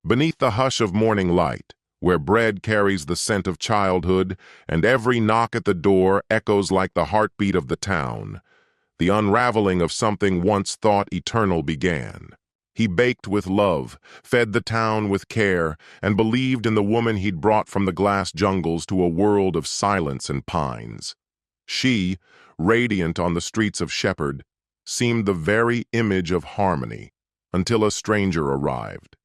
Beneath the hush of morning light, where bread carries the scent of childhood and every knock at the door echoes like the heartbeat of the town, the unraveling of something once thought eternal began. He baked with love, fed the town with care, and believed in the woman he'd brought from the glass jungles to a world of silence and pines. She, radiant on the streets of Shepherd, seemed the very image of harmony, until a stranger arrived.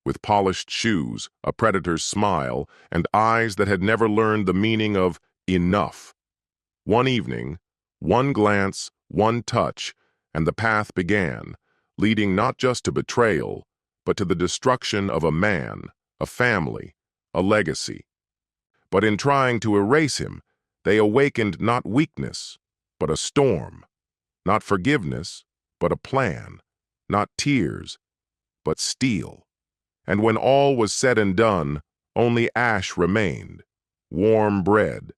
With polished shoes, a predator's smile, and eyes that had never learned the meaning of enough. One evening, one glance, one touch, and the path began, leading not just to betrayal, but to the destruction of a man, a family, a legacy. But in trying to erase him, they awakened not weakness, but a storm, not forgiveness, but a plan, not tears, but steel. And when all was said and done, only ash remained, warm bread,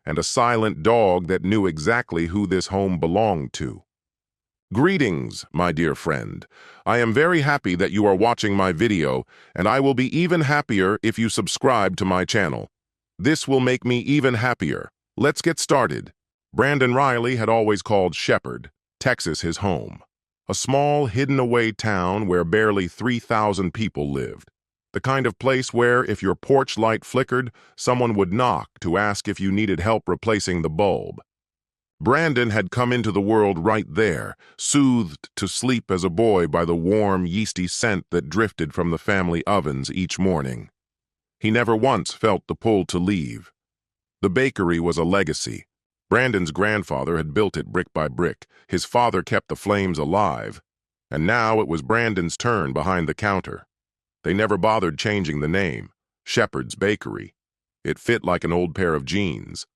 and a silent dog that knew exactly who this home belonged to. Greetings, my dear friend. I am very happy that you are watching my video, and I will be even happier if you subscribe to my channel. This will make me even happier. Let's get started. Brandon Riley had always called Shepherd, Texas, his home. A small, hidden-away town where barely 3,000 people lived. The kind of place where, if your porch light flickered, someone would knock to ask if you needed help replacing the bulb. Brandon had come into the world right there, soothed to sleep as a boy by the warm, yeasty scent that drifted from the family ovens each morning. He never once felt the pull to leave. The bakery was a legacy. Brandon's grandfather had built it brick by brick. His father kept the flames alive. And now it was Brandon's turn behind the counter. They never bothered changing the name, Shepherd's Bakery. It fit like an old pair of jeans.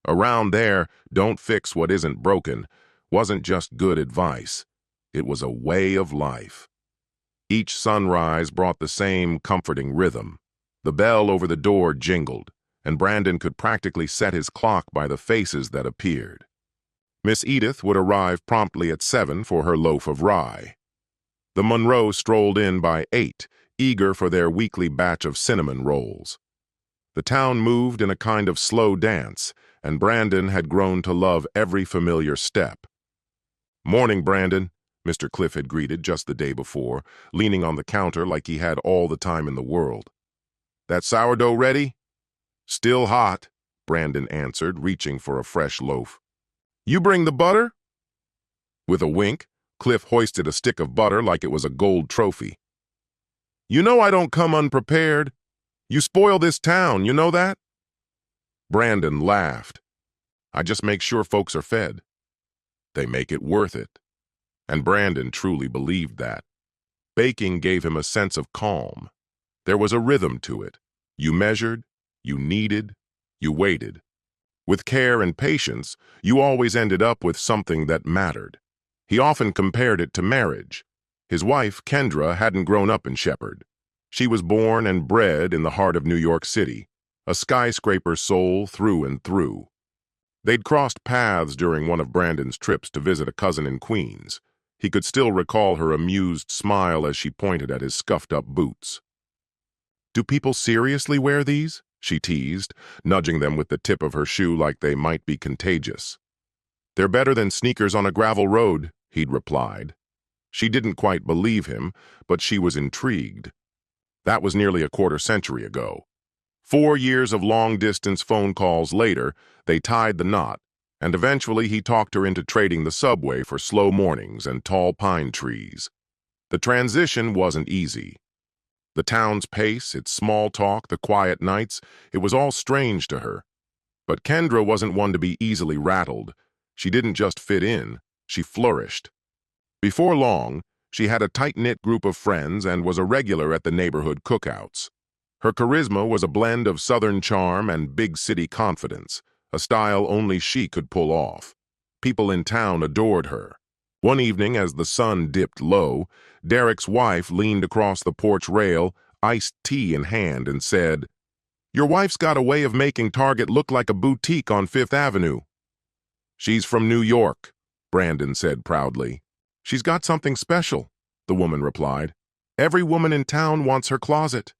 Around there, don't fix what isn't broken wasn't just good advice. It was a way of life. Each sunrise brought the same comforting rhythm. The bell over the door jingled, and Brandon could practically set his clock by the faces that appeared. Miss Edith would arrive promptly at 7 for her loaf of rye. The Monroes strolled in by 8, eager for their weekly batch of cinnamon rolls. The town moved in a kind of slow dance, and Brandon had grown to love every familiar step. "Morning, Brandon," Mr. Cliff had greeted just the day before, leaning on the counter like he had all the time in the world. "That sourdough ready?" "Still hot," Brandon answered, reaching for a fresh loaf. "You bring the butter?" With a wink, Cliff hoisted a stick of butter like it was a gold trophy. "You know I don't come unprepared. You spoil this town, you know that?" Brandon laughed. "I just make sure folks are fed. They make it worth it." And Brandon truly believed that. Baking gave him a sense of calm. There was a rhythm to it. You measured, you kneaded, you waited. With care and patience, you always ended up with something that mattered. He often compared it to marriage. His wife, Kendra, hadn't grown up in Shepherd. She was born and bred in the heart of New York City, a skyscraper soul through and through. They'd crossed paths during one of Brandon's trips to visit a cousin in Queens. He could still recall her amused smile as she pointed at his scuffed-up boots. "Do people seriously wear these?" she teased, nudging them with the tip of her shoe like they might be contagious. "They're better than sneakers on a gravel road," he'd replied. She didn't quite believe him, but she was intrigued. That was nearly a quarter century ago. 4 years of long-distance phone calls later, they tied the knot, and eventually he talked her into trading the subway for slow mornings and tall pine trees. The transition wasn't easy. The town's pace, its small talk, the quiet nights, it was all strange to her. But Kendra wasn't one to be easily rattled. She didn't just fit in, she flourished. Before long, she had a tight-knit group of friends and was a regular at the neighborhood cookouts. Her charisma was a blend of southern charm and big-city confidence, a style only she could pull off. People in town adored her. One evening, as the sun dipped low, Derek's wife leaned across the porch rail, iced tea in hand, and said, "Your wife's got a way of making Target look like a boutique on Fifth Avenue." "She's from New York," Brandon said proudly. "She's got something special," the woman replied. Every woman in town wants her closet.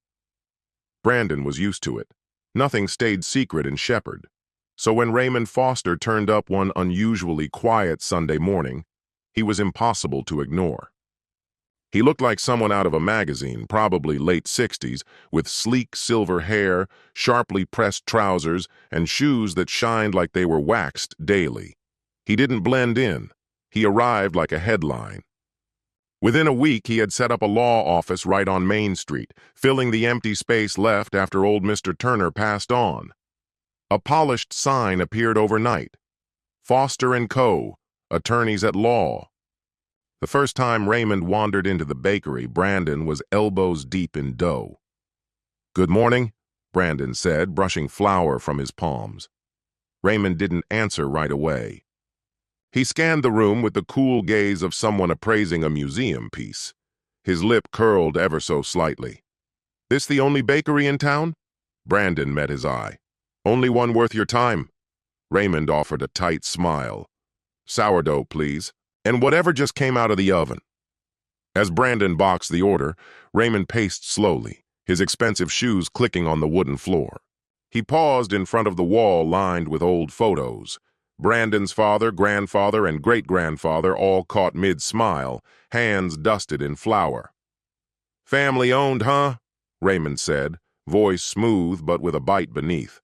Brandon was used to it. Nothing stayed secret in Shepherd. So when Raymond Foster turned up one unusually quiet Sunday morning, he was impossible to ignore. He looked like someone out of a magazine, probably late 60s, with sleek silver hair, sharply pressed trousers, and shoes that shined like they were waxed daily. He didn't blend in. He arrived like a headline. Within a week, he had set up a law office right on Main Street, filling the empty space left after old Mr. Turner passed on. A polished sign appeared overnight. Foster & Co., attorneys at law. The first time Raymond wandered into the bakery, Brandon was elbows deep in dough. "Good morning," Brandon said, brushing flour from his palms. Raymond didn't answer right away. He scanned the room with the cool gaze of someone appraising a museum piece. His lip curled ever so slightly. "This the only bakery in town?" Brandon met his eye. "Only one worth your time." Raymond offered a tight smile. "Sourdough, please, and whatever just came out of the oven." As Brandon boxed the order, Raymond paced slowly, his expensive shoes clicking on the wooden floor. He paused in front of the wall lined with old photos. Brandon's father, grandfather, and great-grandfather all caught mid-smile, hands dusted in flour. "Family-owned, huh?" Raymond said, voice smooth but with a bite beneath.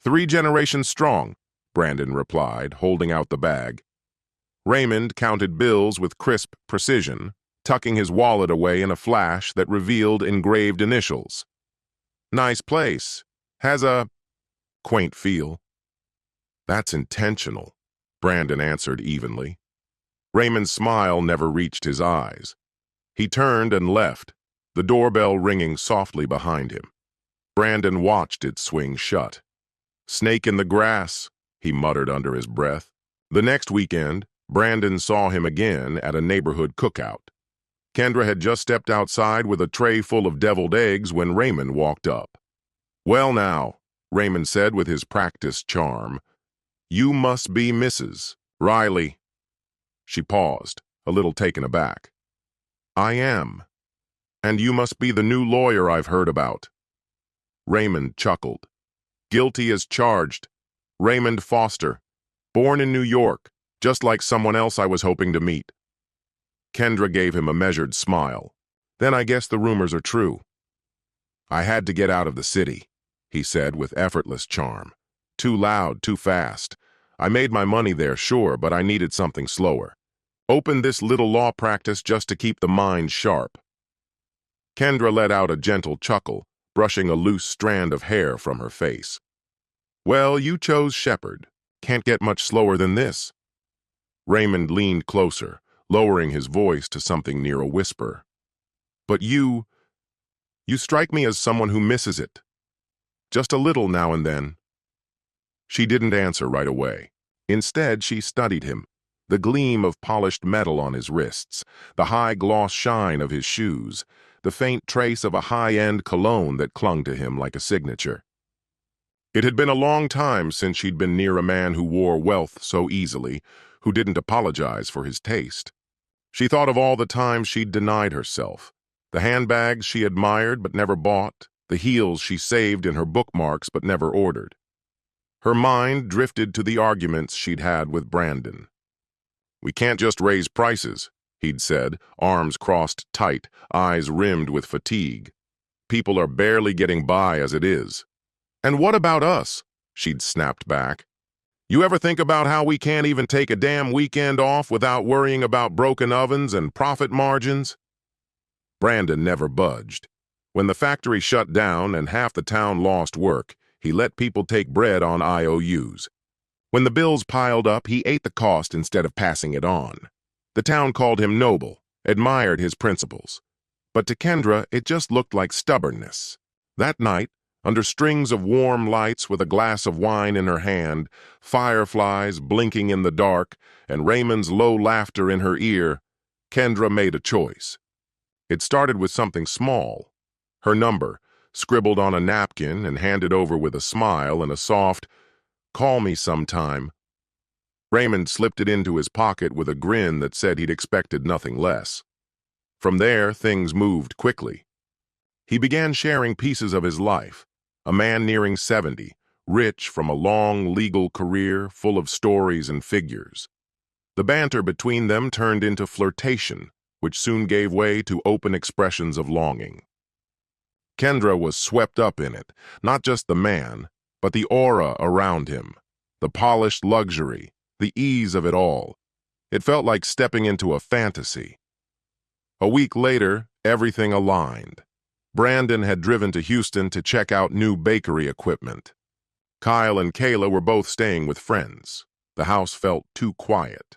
"3 generations strong," Brandon replied, holding out the bag. Raymond counted bills with crisp precision, tucking his wallet away in a flash that revealed engraved initials. "Nice place. Has a quaint feel." "That's intentional," Brandon answered evenly. Raymond's smile never reached his eyes. He turned and left, the doorbell ringing softly behind him. Brandon watched it swing shut. "Snake in the grass," he muttered under his breath. The next weekend, Brandon saw him again at a neighborhood cookout. Kendra had just stepped outside with a tray full of deviled eggs when Raymond walked up. "Well now," Raymond said with his practiced charm, "you must be Mrs. Riley." She paused, a little taken aback. "I am. And you must be the new lawyer I've heard about." Raymond chuckled. "Guilty as charged. Raymond Foster. Born in New York, just like someone else I was hoping to meet." Kendra gave him a measured smile. "Then I guess the rumors are true." "I had to get out of the city," he said with effortless charm. "Too loud, too fast. I made my money there, sure, but I needed something slower. Opened this little law practice just to keep the mind sharp." Kendra let out a gentle chuckle, brushing a loose strand of hair from her face. "Well, you chose Shepherd. Can't get much slower than this." Raymond leaned closer, lowering his voice to something near a whisper. "But you strike me as someone who misses it. Just a little now and then." She didn't answer right away. Instead, she studied him, the gleam of polished metal on his wrists, the high-gloss shine of his shoes, the faint trace of a high-end cologne that clung to him like a signature. It had been a long time since she'd been near a man who wore wealth so easily, who didn't apologize for his taste. She thought of all the times she'd denied herself, the handbags she admired but never bought, the heels she saved in her bookmarks but never ordered. Her mind drifted to the arguments she'd had with Brandon. "We can't just raise prices," he'd said, arms crossed tight, eyes rimmed with fatigue. "People are barely getting by as it is." "And what about us?" she'd snapped back. "You ever think about how we can't even take a damn weekend off without worrying about broken ovens and profit margins?" Brandon never budged. When the factory shut down and half the town lost work, he let people take bread on IOUs. When the bills piled up, he ate the cost instead of passing it on. The town called him noble, admired his principles. But to Kendra, it just looked like stubbornness. That night, under strings of warm lights with a glass of wine in her hand, fireflies blinking in the dark, and Raymond's low laughter in her ear, Kendra made a choice. It started with something small. Her number, scribbled on a napkin and handed over with a smile and a soft, "Call me sometime." Raymond slipped it into his pocket with a grin that said he'd expected nothing less. From there, things moved quickly. He began sharing pieces of his life, a man nearing 70, rich from a long legal career full of stories and figures. The banter between them turned into flirtation, which soon gave way to open expressions of longing. Kendra was swept up in it, not just the man, but the aura around him, the polished luxury, the ease of it all. It felt like stepping into a fantasy. A week later, everything aligned. Brandon had driven to Houston to check out new bakery equipment. Kyle and Kayla were both staying with friends. The house felt too quiet.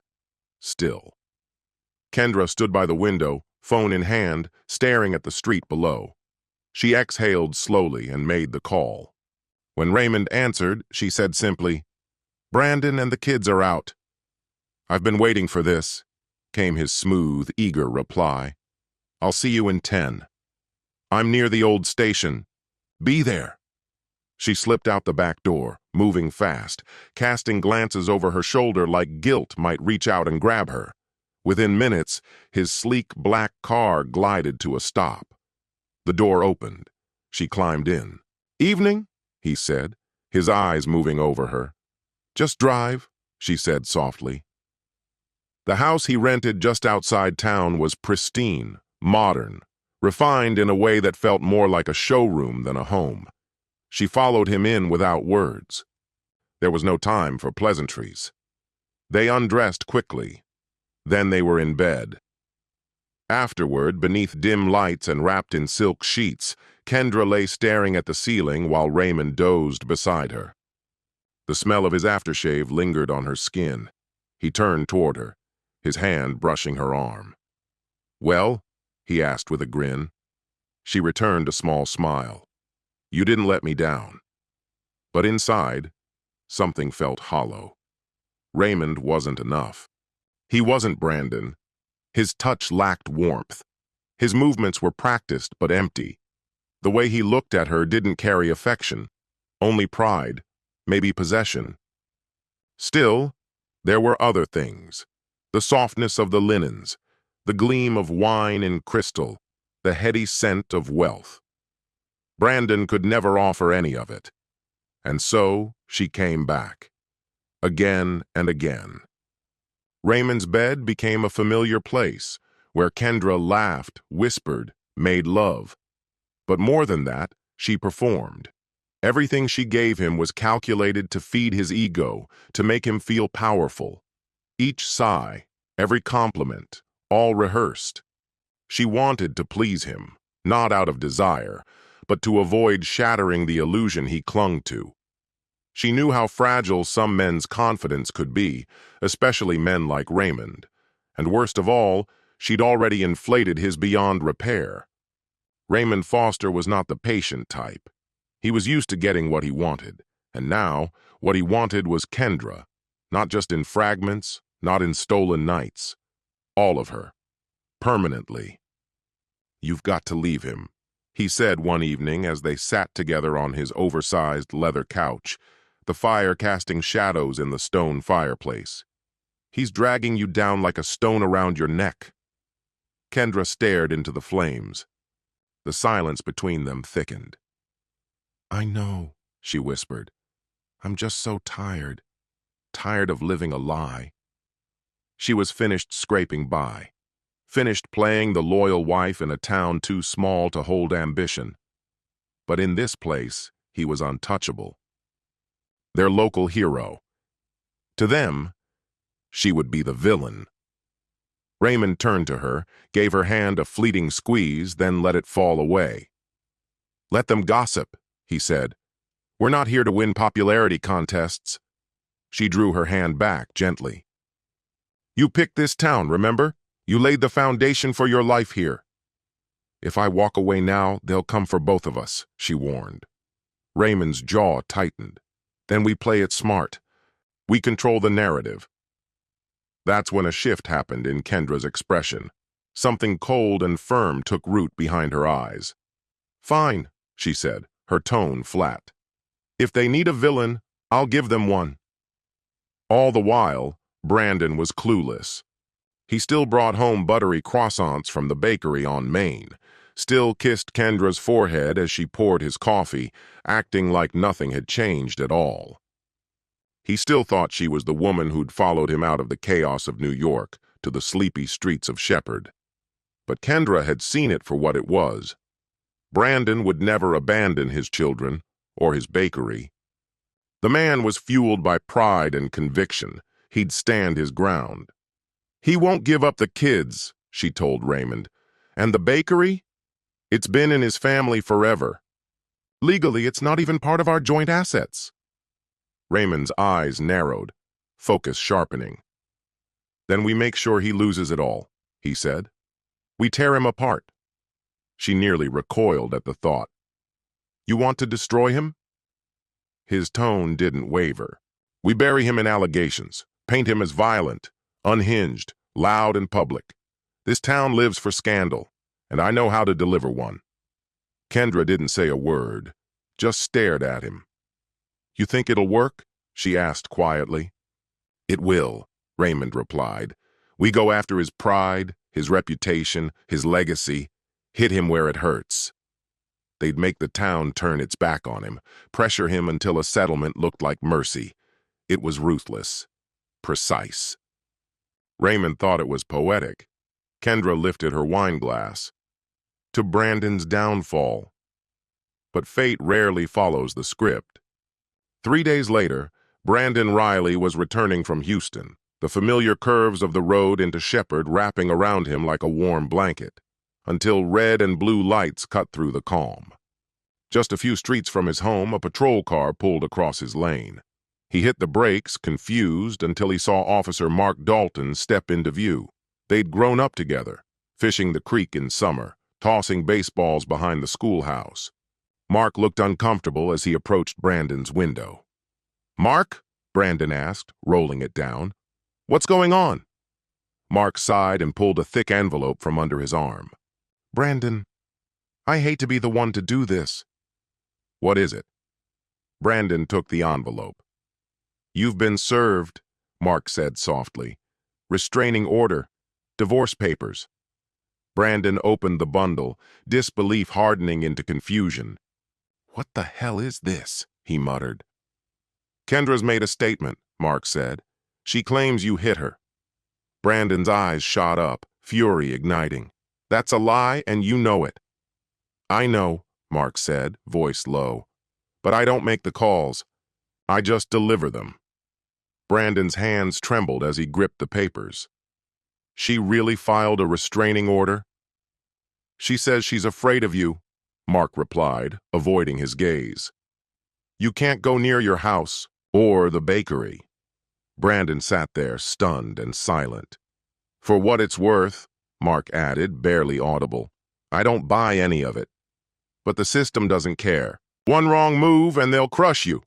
Still. Kendra stood by the window, phone in hand, staring at the street below. She exhaled slowly and made the call. When Raymond answered, she said simply, "Brandon and the kids are out." "I've been waiting for this," came his smooth, eager reply. "I'll see you in 10. I'm near the old station. Be there." She slipped out the back door, moving fast, casting glances over her shoulder like guilt might reach out and grab her. Within minutes, his sleek black car glided to a stop. The door opened. She climbed in. "Evening," he said, his eyes moving over her. "Just drive," she said softly. The house he rented just outside town was pristine, modern, refined in a way that felt more like a showroom than a home. She followed him in without words. There was no time for pleasantries. They undressed quickly. Then they were in bed. Afterward, beneath dim lights and wrapped in silk sheets, Kendra lay staring at the ceiling while Raymond dozed beside her. The smell of his aftershave lingered on her skin. He turned toward her, his hand brushing her arm. "Well?" he asked with a grin. She returned a small smile. "You didn't let me down." But inside, something felt hollow. Raymond wasn't enough. He wasn't Brandon. His touch lacked warmth. His movements were practiced but empty. The way he looked at her didn't carry affection, only pride, maybe possession. Still, there were other things. The softness of the linens, the gleam of wine and crystal, the heady scent of wealth. Brandon could never offer any of it. And so she came back. Again and again. Raymond's bed became a familiar place, where Kendra laughed, whispered, made love. But more than that, she performed. Everything she gave him was calculated to feed his ego, to make him feel powerful. Each sigh, every compliment, all rehearsed. She wanted to please him, not out of desire, but to avoid shattering the illusion he clung to. She knew how fragile some men's confidence could be, especially men like Raymond. And worst of all, she'd already inflated his beyond repair. Raymond Foster was not the patient type. He was used to getting what he wanted, and now what he wanted was Kendra, not just in fragments, not in stolen nights. All of her. Permanently. "You've got to leave him," he said one evening as they sat together on his oversized leather couch, the fire casting shadows in the stone fireplace. "He's dragging you down like a stone around your neck." Kendra stared into the flames. The silence between them thickened. "I know," she whispered. "I'm just so tired. Tired of living a lie." She was finished scraping by. Finished playing the loyal wife in a town too small to hold ambition. But in this place, he was untouchable. Their local hero. To them, she would be the villain. Raymond turned to her, gave her hand a fleeting squeeze, then let it fall away. "Let them gossip," he said. "We're not here to win popularity contests." She drew her hand back gently. "You picked this town, remember? You laid the foundation for your life here." "If I walk away now, they'll come for both of us," she warned. Raymond's jaw tightened. "Then we play it smart. We control the narrative." That's when a shift happened in Kendra's expression. Something cold and firm took root behind her eyes. "Fine," she said, her tone flat. "If they need a villain, I'll give them one." All the while, Brandon was clueless. He still brought home buttery croissants from the bakery on Main, still kissed Kendra's forehead as she poured his coffee, acting like nothing had changed at all. He still thought she was the woman who'd followed him out of the chaos of New York to the sleepy streets of Shepherd. But Kendra had seen it for what it was. Brandon would never abandon his children or his bakery. The man was fueled by pride and conviction. He'd stand his ground. "He won't give up the kids," she told Raymond. "And the bakery? It's been in his family forever. Legally, it's not even part of our joint assets." Raymond's eyes narrowed, focus sharpening. "Then we make sure he loses it all," he said. "We tear him apart." She nearly recoiled at the thought. "You want to destroy him?" His tone didn't waver. "We bury him in allegations, paint him as violent, unhinged, loud in public. This town lives for scandal, and I know how to deliver one." Kendra didn't say a word, just stared at him. "You think it'll work?" she asked quietly. "It will," Raymond replied. "We go after his pride, his reputation, his legacy, hit him where it hurts." They'd make the town turn its back on him, pressure him until a settlement looked like mercy. It was ruthless, precise. Raymond thought it was poetic. Kendra lifted her wine glass. "To Brandon's downfall." But fate rarely follows the script. 3 days later, Brandon Riley was returning from Houston, the familiar curves of the road into Shepherd wrapping around him like a warm blanket, until red and blue lights cut through the calm. Just a few streets from his home, a patrol car pulled across his lane. He hit the brakes, confused, until he saw Officer Mark Dalton step into view. They'd grown up together, fishing the creek in summer, tossing baseballs behind the schoolhouse. Mark looked uncomfortable as he approached Brandon's window. "Mark?" Brandon asked, rolling it down. "What's going on?" Mark sighed and pulled a thick envelope from under his arm. "Brandon, I hate to be the one to do this." "What is it?" Brandon took the envelope. "You've been served," Mark said softly. "Restraining order, divorce papers." Brandon opened the bundle, disbelief hardening into confusion. "What the hell is this?" he muttered. "Kendra's made a statement," Mark said. "She claims you hit her." Brandon's eyes shot up, fury igniting. "That's a lie, and you know it." "I know," Mark said, voice low. "But I don't make the calls. I just deliver them." Brandon's hands trembled as he gripped the papers. "She really filed a restraining order?" "She says she's afraid of you," Mark replied, avoiding his gaze. "You can't go near your house or the bakery." Brandon sat there, stunned and silent. "For what it's worth," Mark added, barely audible, "I don't buy any of it. But the system doesn't care. One wrong move and they'll crush you."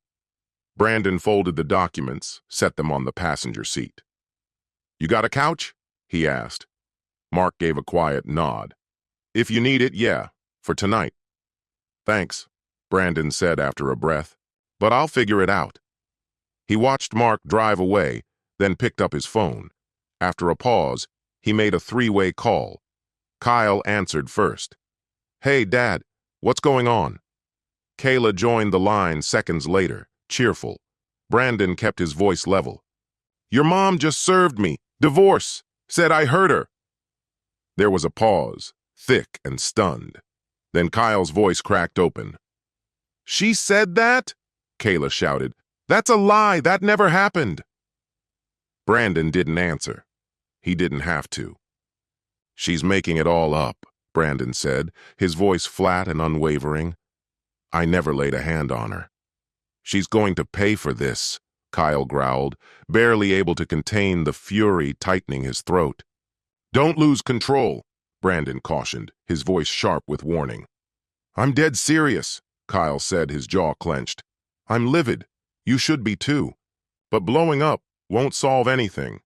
Brandon folded the documents, set them on the passenger seat. "You got a couch?" he asked. Mark gave a quiet nod. "If you need it, yeah, for tonight." "Thanks," Brandon said after a breath, "but I'll figure it out." He watched Mark drive away, then picked up his phone. After a pause, he made a three-way call. Kyle answered first. "Hey, Dad, what's going on?" Kayla joined the line seconds later, cheerful. Brandon kept his voice level. "Your mom just served me. Divorce. Said I hurt her." There was a pause, thick and stunned. Then Kyle's voice cracked open. "She said that?" Kayla shouted. "That's a lie. That never happened." Brandon didn't answer. He didn't have to. "She's making it all up," Brandon said, his voice flat and unwavering. "I never laid a hand on her." "She's going to pay for this," Kyle growled, barely able to contain the fury tightening his throat. "Don't lose control," Brandon cautioned, his voice sharp with warning. "I'm dead serious," Kyle said, his jaw clenched. "I'm livid. You should be too. But blowing up won't solve anything."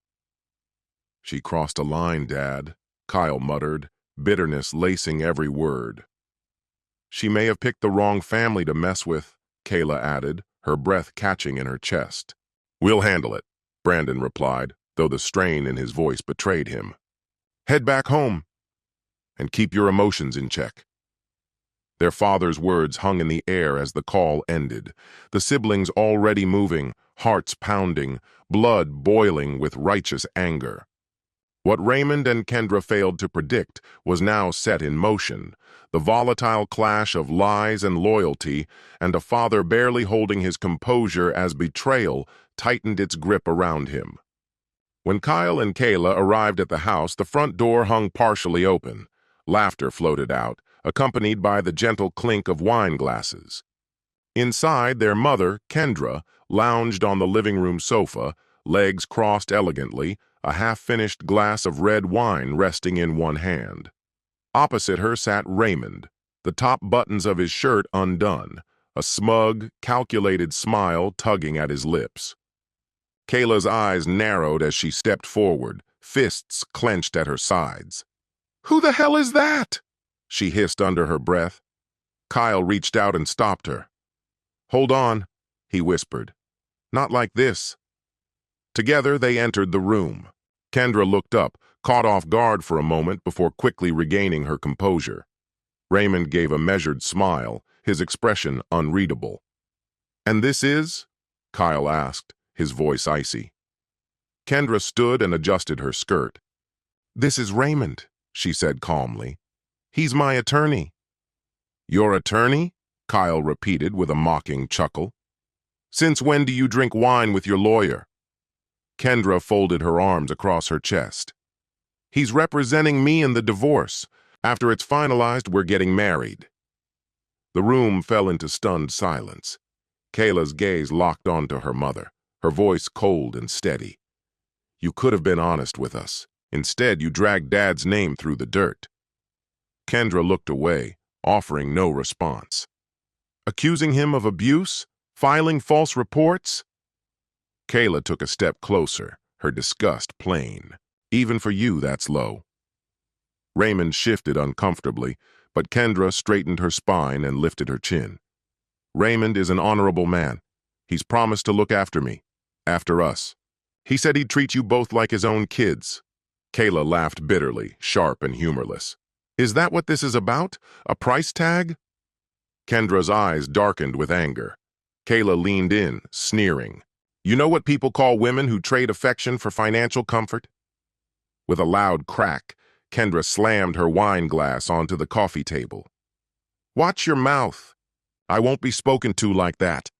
"She crossed a line, Dad," Kyle muttered, bitterness lacing every word. "She may have picked the wrong family to mess with," Kayla added, her breath catching in her chest. "We'll handle it," Brandon replied, though the strain in his voice betrayed him. Head back home and keep your emotions in check." Their father's words hung in the air as the call ended, the siblings already moving, hearts pounding, blood boiling with righteous anger. What Raymond and Kendra failed to predict was now set in motion, the volatile clash of lies and loyalty, and a father barely holding his composure as betrayal tightened its grip around him. When Kyle and Kayla arrived at the house, the front door hung partially open. Laughter floated out, accompanied by the gentle clink of wine glasses. Inside, their mother, Kendra, lounged on the living room sofa, legs crossed elegantly, a half-finished glass of red wine resting in one hand. Opposite her sat Raymond, the top buttons of his shirt undone, a smug, calculated smile tugging at his lips. Kayla's eyes narrowed as she stepped forward, fists clenched at her sides. "Who the hell is that?" she hissed under her breath. Kyle reached out and stopped her. "Hold on," he whispered. "Not like this." Together they entered the room. Kendra looked up, caught off guard for a moment before quickly regaining her composure. Raymond gave a measured smile, his expression unreadable. "And this is?" Kyle asked, his voice icy. Kendra stood and adjusted her skirt. "This is Raymond," she said calmly. "He's my attorney." "Your attorney?" Kyle repeated with a mocking chuckle. "Since when do you drink wine with your lawyer?" Kendra folded her arms across her chest. "He's representing me in the divorce. After it's finalized, we're getting married." The room fell into stunned silence. Kayla's gaze locked onto her mother, her voice cold and steady. "You could have been honest with us. Instead, you dragged Dad's name through the dirt." Kendra looked away, offering no response. "Accusing him of abuse? Filing false reports?" Kayla took a step closer, her disgust plain. "Even for you, that's low." Raymond shifted uncomfortably, but Kendra straightened her spine and lifted her chin. "Raymond is an honorable man. He's promised to look after me, after us. He said he'd treat you both like his own kids." Kayla laughed bitterly, sharp and humorless. "Is that what this is about? A price tag?" Kendra's eyes darkened with anger. Kayla leaned in, sneering. "You know what people call women who trade affection for financial comfort?" With a loud crack, Kendra slammed her wine glass onto the coffee table. "Watch your mouth. I won't be spoken to like that."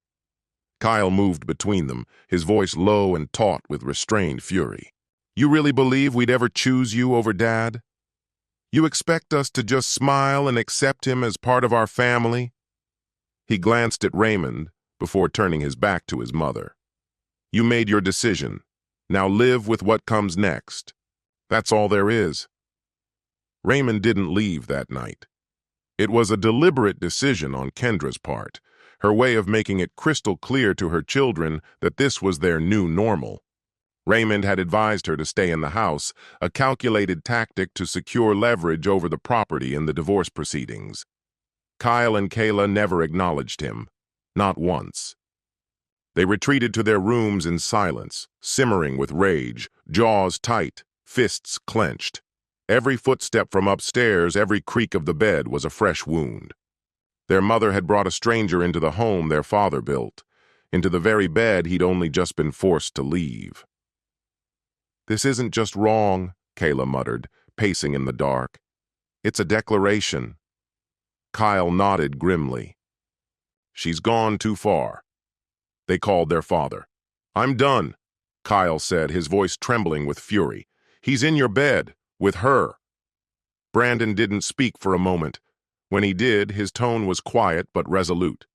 Kyle moved between them, his voice low and taut with restrained fury. "You really believe we'd ever choose you over Dad? You expect us to just smile and accept him as part of our family?" He glanced at Raymond before turning his back to his mother. "You made your decision. Now live with what comes next. That's all there is." Raymond didn't leave that night. It was a deliberate decision on Kendra's part, her way of making it crystal clear to her children that this was their new normal. Raymond had advised her to stay in the house, a calculated tactic to secure leverage over the property in the divorce proceedings. Kyle and Kayla never acknowledged him, not once. They retreated to their rooms in silence, simmering with rage, jaws tight, fists clenched. Every footstep from upstairs, every creak of the bed was a fresh wound. Their mother had brought a stranger into the home their father built, into the very bed he'd only just been forced to leave. "This isn't just wrong," Kayla muttered, pacing in the dark. "It's a declaration." Kyle nodded grimly. "She's gone too far." They called their father. "I'm done," Kyle said, his voice trembling with fury. "He's in your bed, with her." Brandon didn't speak for a moment. When he did, his tone was quiet but resolute.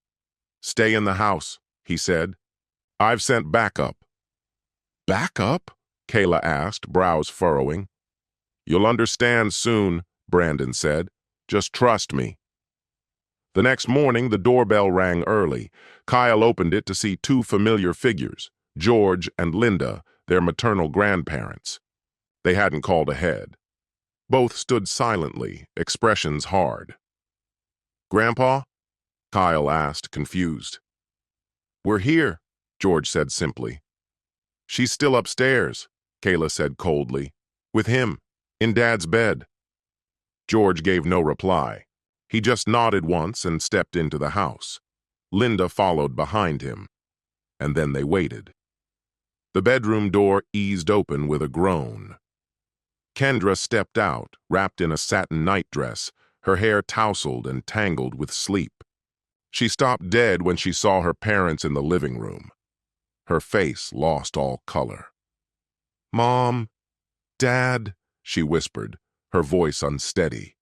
"Stay in the house," he said. "I've sent backup." "Backup?" Kayla asked, brows furrowing. "You'll understand soon," Brandon said. "Just trust me." The next morning, the doorbell rang early. Kyle opened it to see two familiar figures, George and Linda, their maternal grandparents. They hadn't called ahead. Both stood silently, expressions hard. "Grandpa?" Kyle asked, confused. "We're here," George said simply. "She's still upstairs," Kayla said coldly. "With him." In Dad's bed. George gave no reply. He just nodded once and stepped into the house. Linda followed behind him, and then they waited. The bedroom door eased open with a groan. Kendra stepped out, wrapped in a satin nightdress, her hair tousled and tangled with sleep. She stopped dead when she saw her parents in the living room. Her face lost all color. "Mom, Dad," she whispered, her voice unsteady.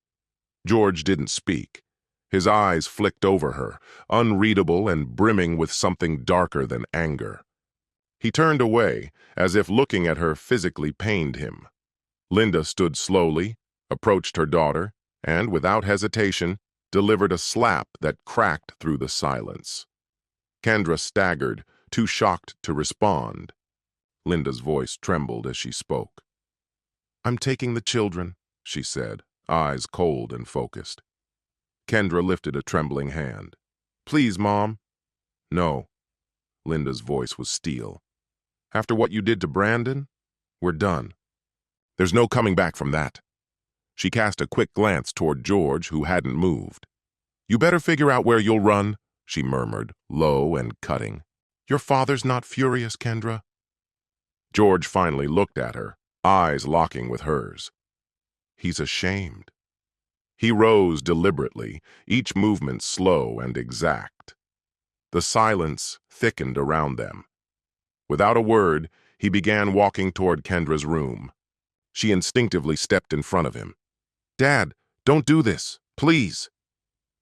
George didn't speak. His eyes flicked over her, unreadable and brimming with something darker than anger. He turned away, as if looking at her physically pained him. Linda stood slowly, approached her daughter, and, without hesitation, delivered a slap that cracked through the silence. Kendra staggered, too shocked to respond. Linda's voice trembled as she spoke. "I'm taking the children," she said, eyes cold and focused. Kendra lifted a trembling hand. "Please, Mom." "No." Linda's voice was steel. "After what you did to Brandon, we're done. There's no coming back from that." She cast a quick glance toward George, who hadn't moved. "You better figure out where you'll run," she murmured, low and cutting. "Your father's not furious, Kendra." George finally looked at her, eyes locking with hers. "He's ashamed." He rose deliberately, each movement slow and exact. The silence thickened around them. Without a word, he began walking toward Kendra's room. She instinctively stepped in front of him. "Dad, don't do this, please."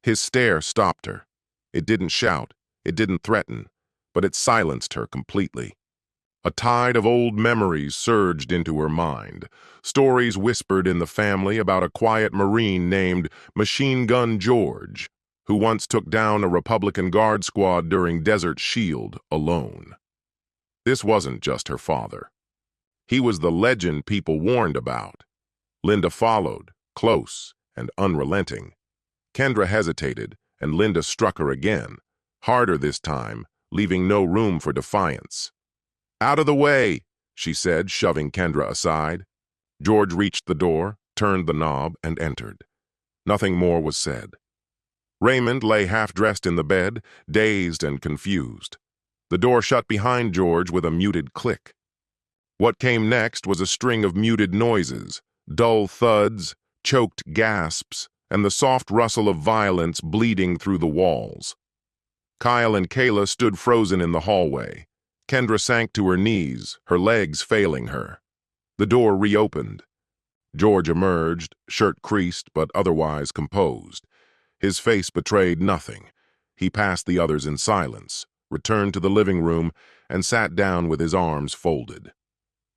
His stare stopped her. It didn't shout, it didn't threaten, but it silenced her completely. A tide of old memories surged into her mind. Stories whispered in the family about a quiet Marine named Machine Gun George, who once took down a Republican Guard squad during Desert Shield alone. This wasn't just her father. He was the legend people warned about. Linda followed, close and unrelenting. Kendra hesitated, and Linda struck her again, harder this time, leaving no room for defiance. "Out of the way," she said, shoving Kendra aside. George reached the door, turned the knob, and entered. Nothing more was said. Raymond lay half-dressed in the bed, dazed and confused. The door shut behind George with a muted click. What came next was a string of muted noises, dull thuds, choked gasps, and the soft rustle of violence bleeding through the walls. Kyle and Kayla stood frozen in the hallway. Kendra sank to her knees, her legs failing her. The door reopened. George emerged, shirt creased but otherwise composed. His face betrayed nothing. He passed the others in silence, returned to the living room, and sat down with his arms folded.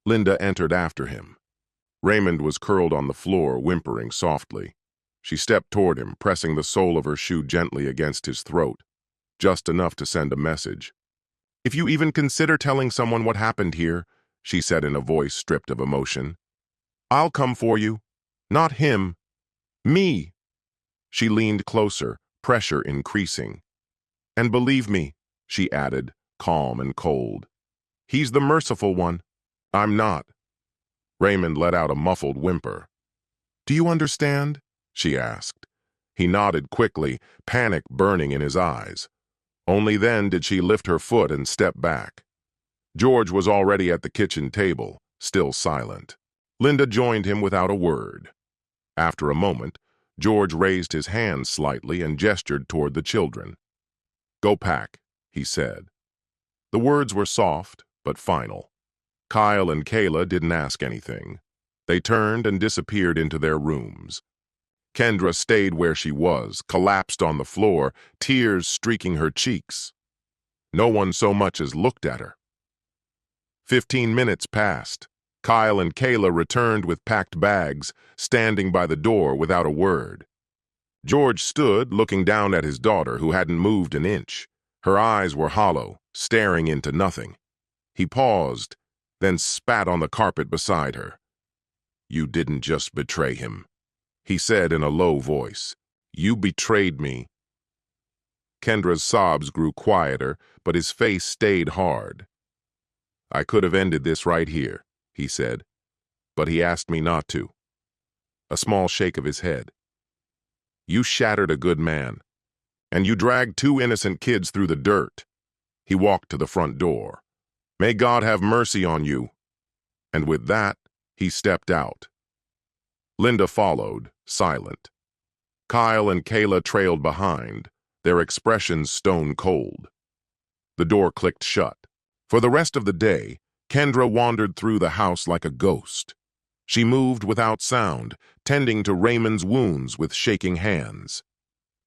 Linda entered after him. Raymond was curled on the floor, whimpering softly. She stepped toward him, pressing the sole of her shoe gently against his throat, just enough to send a message. "If you even consider telling someone what happened here," she said in a voice stripped of emotion, "I'll come for you. Not him. Me." She leaned closer, pressure increasing. "And believe me," she added, calm and cold, "he's the merciful one. I'm not." Raymond let out a muffled whimper. "Do you understand?" she asked. He nodded quickly, panic burning in his eyes. Only then did she lift her foot and step back. George was already at the kitchen table, still silent. Linda joined him without a word. After a moment, George raised his hand slightly and gestured toward the children. "Go pack," he said. The words were soft, but final. Kyle and Kayla didn't ask anything. They turned and disappeared into their rooms. Kendra stayed where she was, collapsed on the floor, tears streaking her cheeks. No one so much as looked at her. 15 minutes passed. Kyle and Kayla returned with packed bags, standing by the door without a word. George stood, looking down at his daughter, who hadn't moved an inch. Her eyes were hollow, staring into nothing. He paused, then spat on the carpet beside her. "You didn't just betray him," he said in a low voice. "You betrayed me." Kendra's sobs grew quieter, but his face stayed hard. "I could have ended this right here," he said, "but he asked me not to." A small shake of his head. You shattered a good man, and you dragged two innocent kids through the dirt. He walked to the front door. May God have mercy on you. And with that, he stepped out. Linda followed, silent. Kyle and Kayla trailed behind, their expressions stone cold. The door clicked shut. For the rest of the day, Kendra wandered through the house like a ghost. She moved without sound, tending to Raymond's wounds with shaking hands.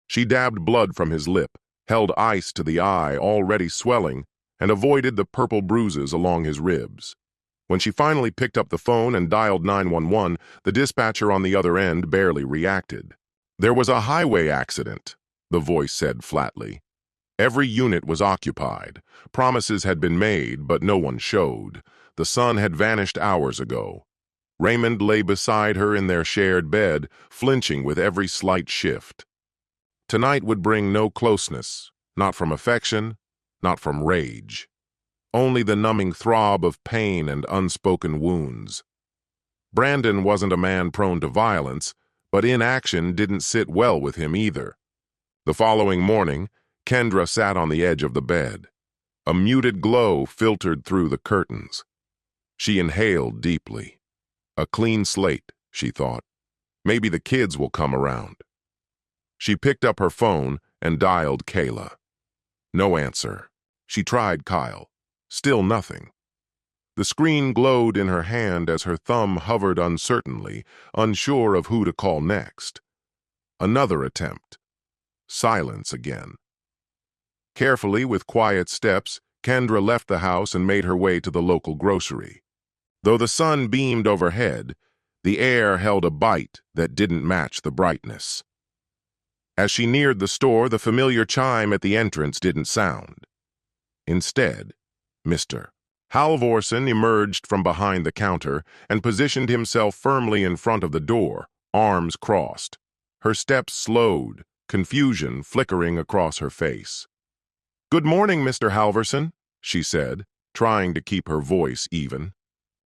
She dabbed blood from his lip, held ice to the eye already swelling, and avoided the purple bruises along his ribs. When she finally picked up the phone and dialed 911, the dispatcher on the other end barely reacted. There was a highway accident, the voice said flatly. Every unit was occupied. Promises had been made, but no one showed. The sun had vanished hours ago. Raymond lay beside her in their shared bed, flinching with every slight shift. Tonight would bring no closeness, not from affection, not from rage. Only the numbing throb of pain and unspoken wounds. Brandon wasn't a man prone to violence, but inaction didn't sit well with him either. The following morning, Kendra sat on the edge of the bed. A muted glow filtered through the curtains. She inhaled deeply. A clean slate, she thought. Maybe the kids will come around. She picked up her phone and dialed Kayla. No answer. She tried Kyle. Still nothing. The screen glowed in her hand as her thumb hovered uncertainly, unsure of who to call next. Another attempt. Silence again. Carefully, with quiet steps, Kendra left the house and made her way to the local grocery. Though the sun beamed overhead, the air held a bite that didn't match the brightness. As she neared the store, the familiar chime at the entrance didn't sound. Instead, Mr. Halvorsen emerged from behind the counter and positioned himself firmly in front of the door, arms crossed. Her steps slowed, confusion flickering across her face. "Good morning, Mr. Halvorsen," she said, trying to keep her voice even.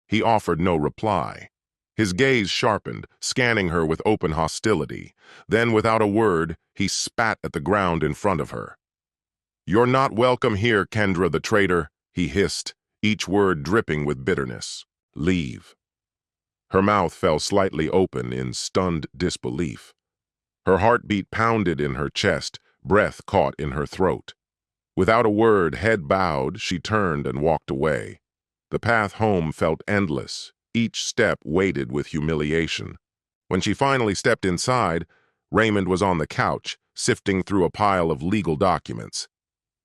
He offered no reply. His gaze sharpened, scanning her with open hostility. Then, without a word, he spat at the ground in front of her. "You're not welcome here, Kendra the traitor," he hissed, each word dripping with bitterness. "Leave." Her mouth fell slightly open in stunned disbelief. Her heartbeat pounded in her chest, breath caught in her throat. Without a word, head bowed, she turned and walked away. The path home felt endless, each step weighted with humiliation. When she finally stepped inside, Raymond was on the couch, sifting through a pile of legal documents.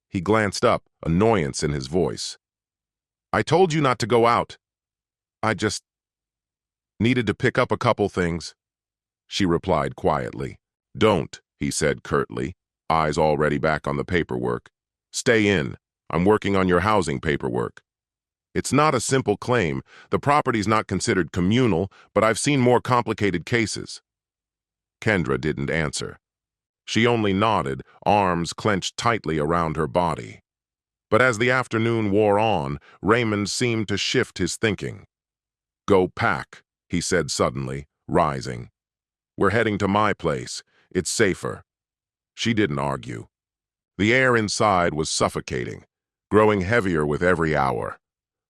He glanced up, annoyance in his voice. "I told you not to go out. I just needed to pick up a couple things," she replied quietly. "Don't," he said curtly, eyes already back on the paperwork. "Stay in. I'm working on your housing paperwork. It's not a simple claim. The property's not considered communal, but I've seen more complicated cases." Kendra didn't answer. She only nodded, arms clenched tightly around her body. But as the afternoon wore on, Raymond seemed to shift his thinking. "Go pack," he said suddenly, rising. "We're heading to my place. It's safer." She didn't argue. The air inside was suffocating, growing heavier with every hour.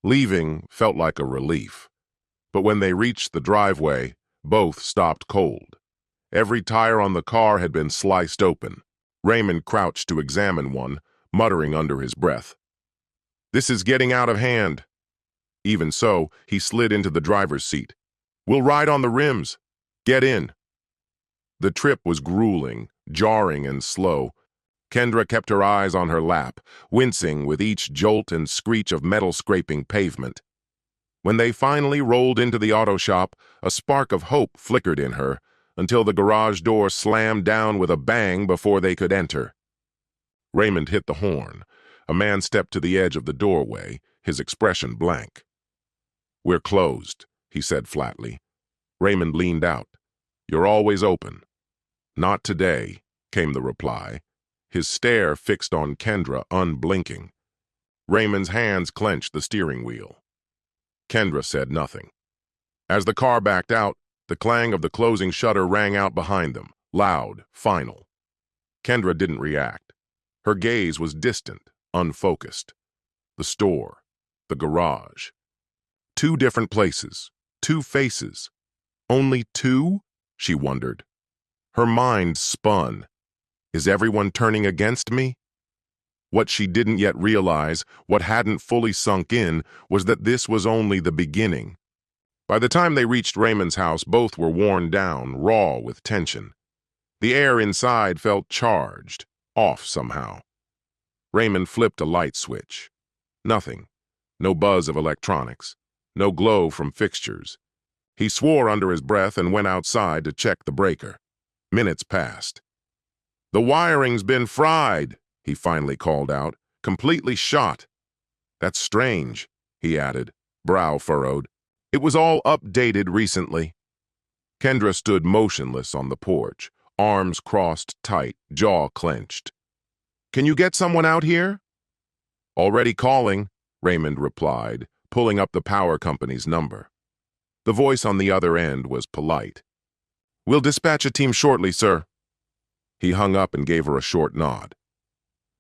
Leaving felt like a relief. But when they reached the driveway, both stopped cold. Every tire on the car had been sliced open. Raymond crouched to examine one, muttering under his breath. "This is getting out of hand." Even so, he slid into the driver's seat. "We'll ride on the rims. Get in." The trip was grueling, jarring and slow. Kendra kept her eyes on her lap, wincing with each jolt and screech of metal scraping pavement. When they finally rolled into the auto shop, a spark of hope flickered in her, until the garage door slammed down with a bang before they could enter. Raymond hit the horn. A man stepped to the edge of the doorway, his expression blank. "We're closed," he said flatly. Raymond leaned out. "You're always open." "Not today," came the reply, his stare fixed on Kendra, unblinking. Raymond's hands clenched the steering wheel. Kendra said nothing. As the car backed out, The clang of the closing shutter rang out behind them, loud, final. Kendra didn't react. Her gaze was distant, unfocused. The store, the garage. Two different places, two faces. Only two? She wondered. Her mind spun. Is everyone turning against me? What she didn't yet realize, what hadn't fully sunk in, was that this was only the beginning. By the time they reached Raymond's house, both were worn down, raw with tension. The air inside felt charged, off somehow. Raymond flipped a light switch. Nothing. No buzz of electronics. No glow from fixtures. He swore under his breath and went outside to check the breaker. Minutes passed. "The wiring's been fried," he finally called out, "completely shot." "That's strange," he added, brow furrowed. "It was all updated recently." Kendra stood motionless on the porch, arms crossed tight, jaw clenched. "Can you get someone out here?" "Already calling," Raymond replied, pulling up the power company's number. The voice on the other end was polite. "We'll dispatch a team shortly, sir." He hung up and gave her a short nod.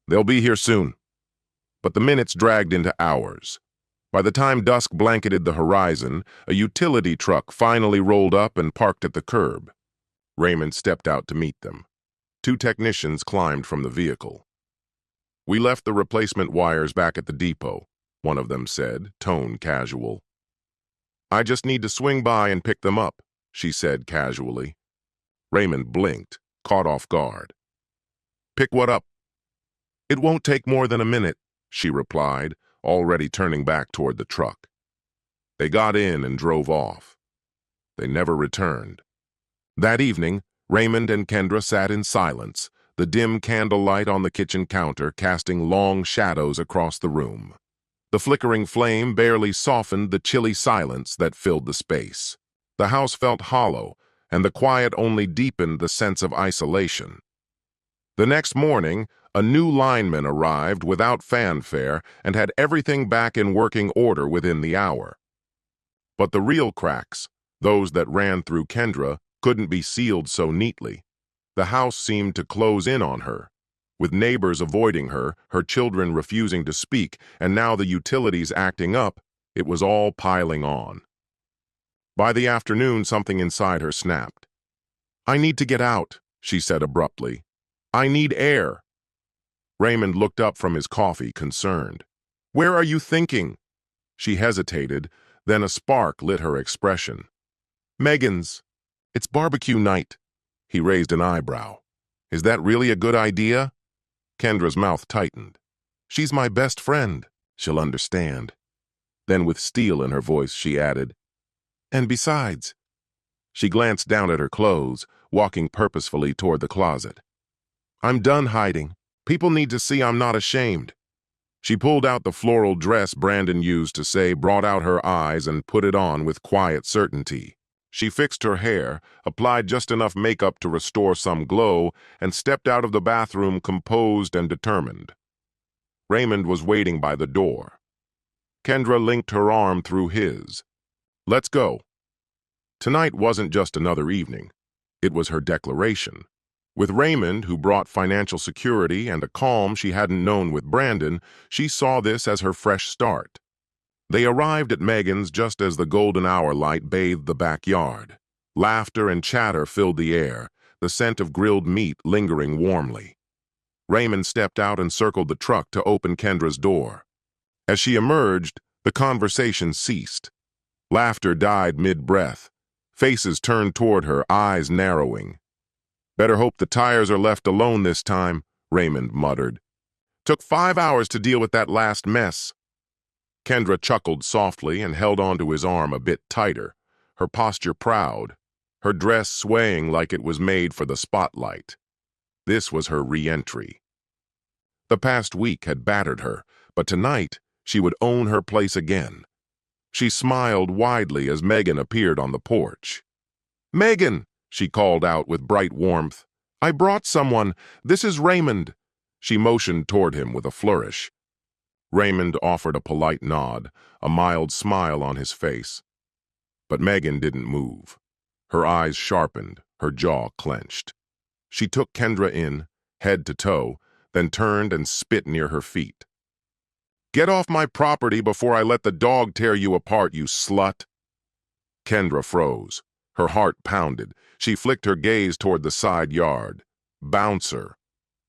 "They'll be here soon." But the minutes dragged into hours. By the time dusk blanketed the horizon, a utility truck finally rolled up and parked at the curb. Raymond stepped out to meet them. Two technicians climbed from the vehicle. "We left the replacement wires back at the depot," one of them said, tone casual. "I just need to swing by and pick them up," she said casually. Raymond blinked, caught off guard. "Pick what up?" "It won't take more than a minute," she replied, already turning back toward the truck. They got in and drove off. They never returned. That evening, Raymond and Kendra sat in silence, the dim candlelight on the kitchen counter casting long shadows across the room. The flickering flame barely softened the chilly silence that filled the space. The house felt hollow, and the quiet only deepened the sense of isolation. The next morning, a new lineman arrived without fanfare and had everything back in working order within the hour. But the real cracks, those that ran through Kendra, couldn't be sealed so neatly. The house seemed to close in on her, with neighbors avoiding her, her children refusing to speak, and now the utilities acting up. It was all piling on. By the afternoon, something inside her snapped. "I need to get out," she said abruptly. "I need air." Raymond looked up from his coffee, concerned. "Where are you thinking?" She hesitated, then a spark lit her expression. "Megan's. It's barbecue night." He raised an eyebrow. "Is that really a good idea?" Kendra's mouth tightened. "She's my best friend. She'll understand." Then with steel in her voice, she added, "And besides..." She glanced down at her clothes, walking purposefully toward the closet. "I'm done hiding. People need to see I'm not ashamed." She pulled out the floral dress Brandon used to say brought out her eyes and put it on with quiet certainty. She fixed her hair, applied just enough makeup to restore some glow, and stepped out of the bathroom composed and determined. Raymond was waiting by the door. Kendra linked her arm through his. "Let's go." Tonight wasn't just another evening. It was her declaration. With Raymond, who brought financial security and a calm she hadn't known with Brandon, she saw this as her fresh start. They arrived at Megan's just as the golden hour light bathed the backyard. Laughter and chatter filled the air, the scent of grilled meat lingering warmly. Raymond stepped out and circled the truck to open Kendra's door. As she emerged, the conversation ceased. Laughter died mid-breath. Faces turned toward her, eyes narrowing. "Better hope the tires are left alone this time," Raymond muttered. "Took 5 hours to deal with that last mess." Kendra chuckled softly and held onto his arm a bit tighter, her posture proud, her dress swaying like it was made for the spotlight. This was her re-entry. The past week had battered her, but tonight she would own her place again. She smiled widely as Megan appeared on the porch. "Megan," she called out with bright warmth, "I brought someone. This is Raymond." She motioned toward him with a flourish. Raymond offered a polite nod, a mild smile on his face. But Megan didn't move. Her eyes sharpened, her jaw clenched. She took Kendra in, head to toe, then turned and spit near her feet. "Get off my property before I let the dog tear you apart, you slut!" Kendra froze. Her heart pounded. She flicked her gaze toward the side yard. Bouncer.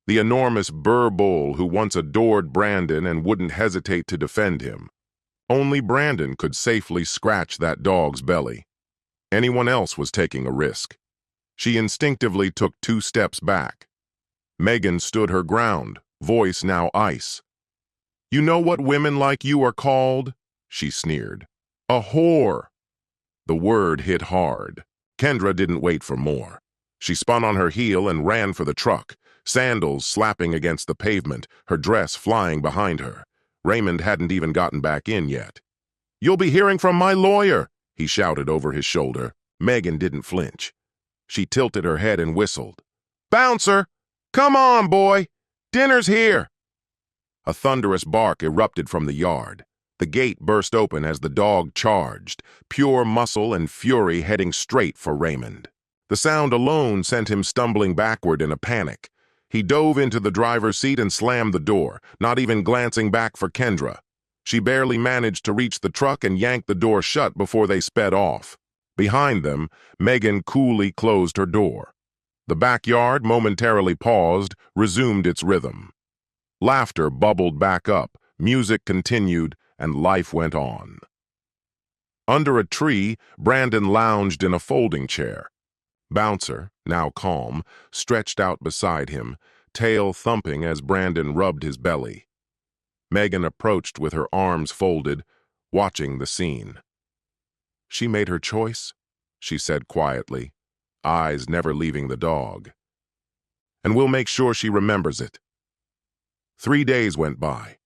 The enormous Burr Bull who once adored Brandon and wouldn't hesitate to defend him. Only Brandon could safely scratch that dog's belly. Anyone else was taking a risk. She instinctively took 2 steps back. Megan stood her ground, voice now ice. "You know what women like you are called?" she sneered. "A whore." The word hit hard. Kendra didn't wait for more. She spun on her heel and ran for the truck, sandals slapping against the pavement, her dress flying behind her. Raymond hadn't even gotten back in yet. "You'll be hearing from my lawyer," he shouted over his shoulder. Megan didn't flinch. She tilted her head and whistled. "Bouncer! Come on, boy! Dinner's here!" A thunderous bark erupted from the yard. The gate burst open as the dog charged, pure muscle and fury heading straight for Raymond. The sound alone sent him stumbling backward in a panic. He dove into the driver's seat and slammed the door, not even glancing back for Kendra. She barely managed to reach the truck and yank the door shut before they sped off. Behind them, Megan coolly closed her door. The backyard, momentarily paused, resumed its rhythm. Laughter bubbled back up, music continued, and life went on. Under a tree, Brandon lounged in a folding chair. Bouncer, now calm, stretched out beside him, tail thumping as Brandon rubbed his belly. Megan approached with her arms folded, watching the scene. "She made her choice," she said quietly, eyes never leaving the dog. "And we'll make sure she remembers it." 3 days went by.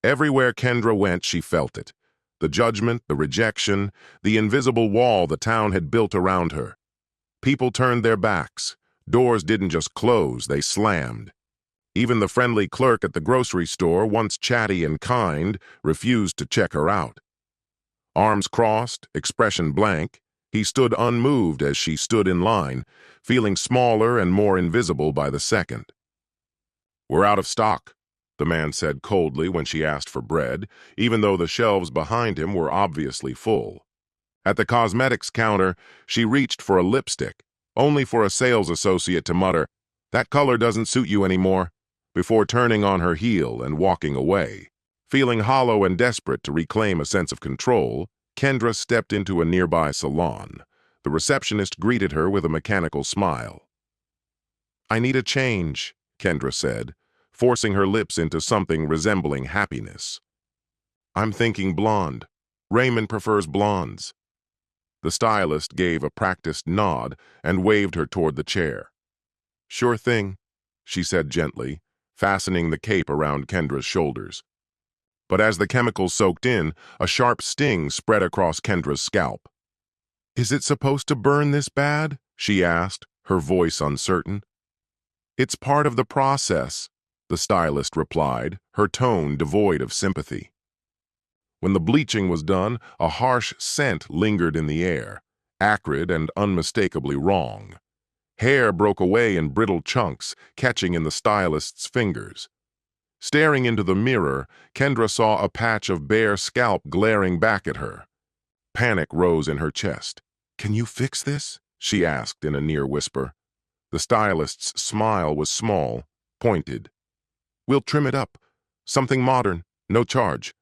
Everywhere Kendra went, she felt it. The judgment, the rejection, the invisible wall the town had built around her. People turned their backs. Doors didn't just close, they slammed. Even the friendly clerk at the grocery store, once chatty and kind, refused to check her out. Arms crossed, expression blank, he stood unmoved as she stood in line, feeling smaller and more invisible by the second. "We're out of stock," the man said coldly when she asked for bread, even though the shelves behind him were obviously full. At the cosmetics counter, she reached for a lipstick, only for a sales associate to mutter, "That color doesn't suit you anymore," before turning on her heel and walking away. Feeling hollow and desperate to reclaim a sense of control, Kendra stepped into a nearby salon. The receptionist greeted her with a mechanical smile. "I need a change," Kendra said, forcing her lips into something resembling happiness. "I'm thinking blonde. Raymond prefers blondes." The stylist gave a practiced nod and waved her toward the chair. "Sure thing," she said gently, fastening the cape around Kendra's shoulders. But as the chemicals soaked in, a sharp sting spread across Kendra's scalp. "Is it supposed to burn this bad?" she asked, her voice uncertain. "It's part of the process," the stylist replied, her tone devoid of sympathy. When the bleaching was done, a harsh scent lingered in the air, acrid and unmistakably wrong. Hair broke away in brittle chunks, catching in the stylist's fingers. Staring into the mirror, Kendra saw a patch of bare scalp glaring back at her. Panic rose in her chest. "Can you fix this?" she asked in a near whisper. The stylist's smile was small, pointed. "We'll trim it up. Something modern, no charge."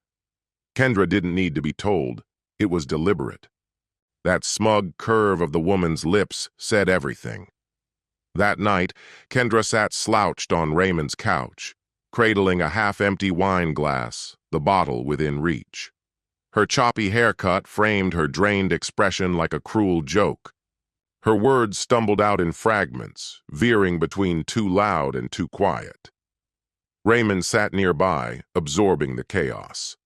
Kendra didn't need to be told. It was deliberate. That smug curve of the woman's lips said everything. That night, Kendra sat slouched on Raymond's couch, cradling a half-empty wine glass, the bottle within reach. Her choppy haircut framed her drained expression like a cruel joke. Her words stumbled out in fragments, veering between too loud and too quiet. Raymond sat nearby, absorbing the chaos.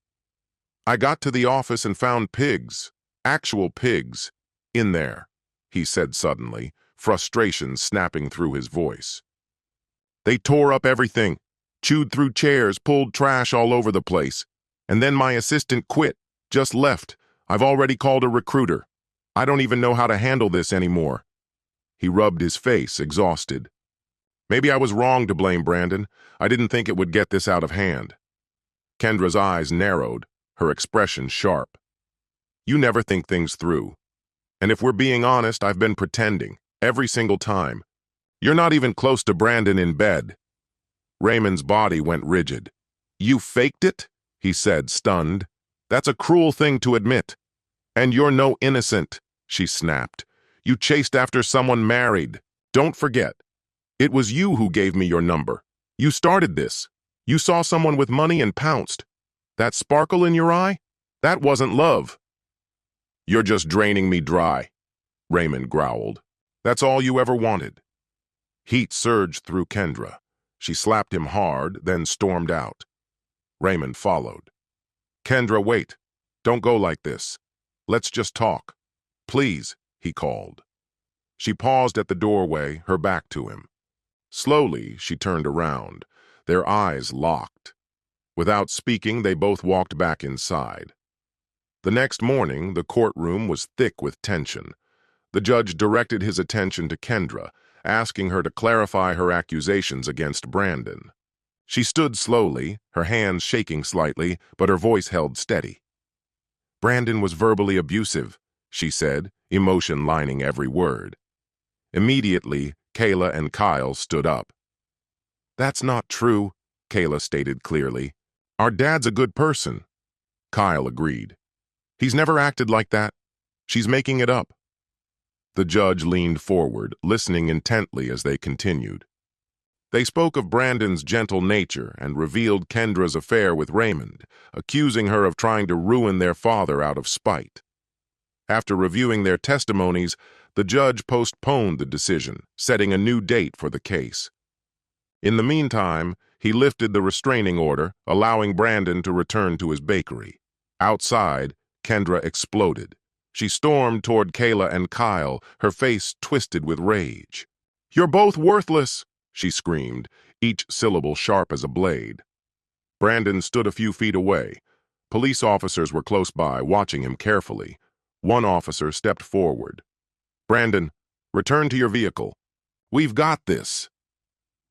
"I got to the office and found pigs, actual pigs, in there," he said suddenly, frustration snapping through his voice. "They tore up everything, chewed through chairs, pulled trash all over the place. And then my assistant quit, just left. I've already called a recruiter." I don't even know how to handle this anymore. He rubbed his face, exhausted. Maybe I was wrong to blame Brandon. I didn't think it would get this out of hand. Kendra's eyes narrowed, her expression sharp. You never think things through. And if we're being honest, I've been pretending, every single time. You're not even close to Brandon in bed. Raymond's body went rigid. You faked it? He said, stunned. That's a cruel thing to admit. And you're no innocent, she snapped. You chased after someone married. Don't forget. It was you who gave me your number. You started this. You saw someone with money and pounced. That sparkle in your eye? That wasn't love. You're just draining me dry, Raymond growled. That's all you ever wanted. Heat surged through Kendra. She slapped him hard, then stormed out. Raymond followed. Kendra, wait. Don't go like this. Let's just talk. Please, he called. She paused at the doorway, her back to him. Slowly, she turned around, their eyes locked. Without speaking, they both walked back inside. The next morning, the courtroom was thick with tension. The judge directed his attention to Kendra, asking her to clarify her accusations against Brandon. She stood slowly, her hands shaking slightly, but her voice held steady. Brandon was verbally abusive, she said, emotion lining every word. Immediately, Kayla and Kyle stood up. That's not true, Kayla stated clearly. Our dad's a good person. Kyle agreed. He's never acted like that. She's making it up. The judge leaned forward, listening intently as they continued. They spoke of Brandon's gentle nature and revealed Kendra's affair with Raymond, accusing her of trying to ruin their father out of spite. After reviewing their testimonies, the judge postponed the decision, setting a new date for the case. In the meantime, he lifted the restraining order, allowing Brandon to return to his bakery. Outside, Kendra exploded. She stormed toward Kayla and Kyle, her face twisted with rage. You're both worthless, she screamed, each syllable sharp as a blade. Brandon stood a few feet away. Police officers were close by, watching him carefully. One officer stepped forward. Brandon, return to your vehicle. We've got this.